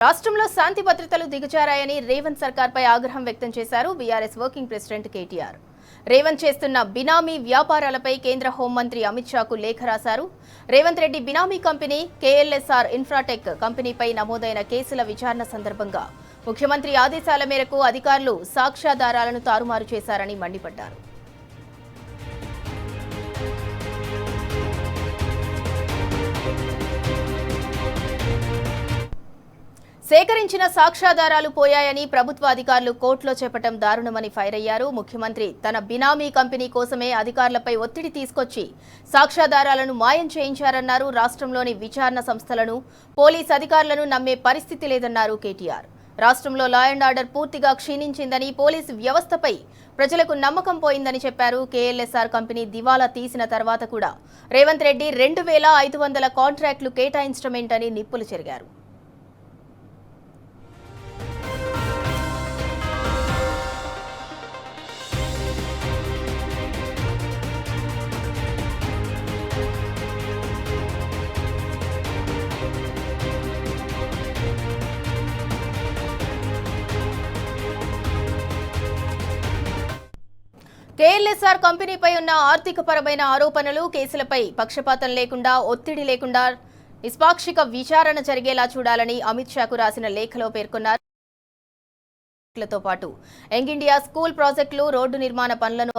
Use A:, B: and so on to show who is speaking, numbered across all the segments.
A: రాష్ట్రంలో శాంతి భద్రతలు దిగజారాయని రేవంత్ సర్కార్పై ఆగ్రహం వ్యక్తం చేశారు BRS working president KTR. Revanth చేస్తున్న బినామీ వ్యాపారాలపై కేంద్ర హోంమంత్రి అమిత్ షాకు లేఖ రాశారు. రేవంత్ రెడ్డి బినామీ కంపెనీ కేఎల్ఎస్ఆర్ ఇన్ఫ్రాటెక్ కంపెనీపై నమోదైన కేసుల విచారణ సందర్భంగా ముఖ్యమంత్రి ఆదేశాల మేరకు అధికారులు సాక్ష్యాధారాలను తారుమారు చేశారని మండిపడ్డారు. సేకరించిన సాక్ష్యాధారాలు పోయాయని ప్రభుత్వ అధికారులు కోర్టులో చెప్పడం దారుణమని ఫైర్ అయ్యారు. ముఖ్యమంత్రి తన బినామీ కంపెనీ కోసమే అధికారులపై ఒత్తిడి తీసుకొచ్చి సాక్ష్యాధారాలను మాయం చేయించారన్నారు. రాష్ట్రంలోని విచారణ సంస్థలను, పోలీస్ అధికారులను నమ్మే పరిస్థితి లేదన్నారు కేటీఆర్. రాష్ట్రంలో లా అండ్ ఆర్డర్ పూర్తిగా క్షీణించిందని, పోలీసు వ్యవస్థపై ప్రజలకు నమ్మకం పోయిందని చెప్పారు. కేఎల్ఎస్ఆర్ కంపెనీ దివాలా తీసిన తర్వాత కూడా రేవంత్ రెడ్డి 2500 కాంట్రాక్టులు కేటాయించడమేంటని నిప్పులు చెరిగారు. కేఎల్ఎస్ఆర్ కంపెనీపై ఉన్న ఆర్థికపరమైన ఆరోపణలు, కేసులపై పక్షపాతం లేకుండా, ఒత్తిడి లేకుండా నిష్పాక్షిక విచారణ జరిగేలా చూడాలని అమిత్ షాకు రాసిన లేఖలో పేర్కొన్నారు. తో పాటు యంగ్ ఇండియా స్కూల్ ప్రాజెక్టులు, రోడ్డు నిర్మాణ పనులను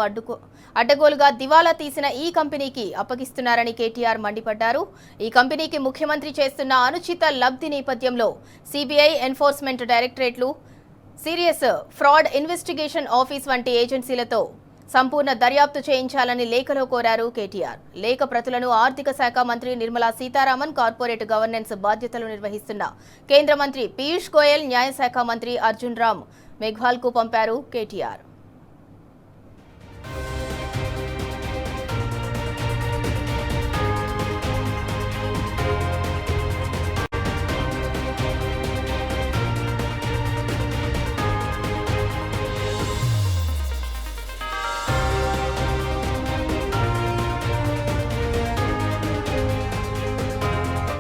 A: అడ్డగోలుగా దివాలా తీసిన ఈ కంపెనీకి అప్పగిస్తున్నారని కేటీఆర్ మండిపడ్డారు. ఈ కంపెనీకి ముఖ్యమంత్రి చేస్తున్న అనుచిత లబ్ధి నేపథ్యంలో సిబిఐ, ఎన్ఫోర్స్మెంట్ డైరెక్టరేట్లు, సీరియస్ ఫ్రాడ్ ఇన్వెస్టిగేషన్ ఆఫీస్ వంటి ఏజెన్సీలతో సంపూర్ణ దర్యాప్తు చేయించాలని లేఖలో కోరారు కేటీఆర్. లేఖ ప్రతులను ఆర్థిక శాఖ మంత్రి నిర్మలా సీతారామన్, కార్పొరేట్ గవర్నెన్స్ బాధ్యతలు నిర్వహిస్తున్న కేంద్ర మంత్రి పీయూష్ గోయల్, న్యాయశాఖ మంత్రి అర్జున్ రామ్ మేఘ్వాల్కు పంపారు కేటీఆర్.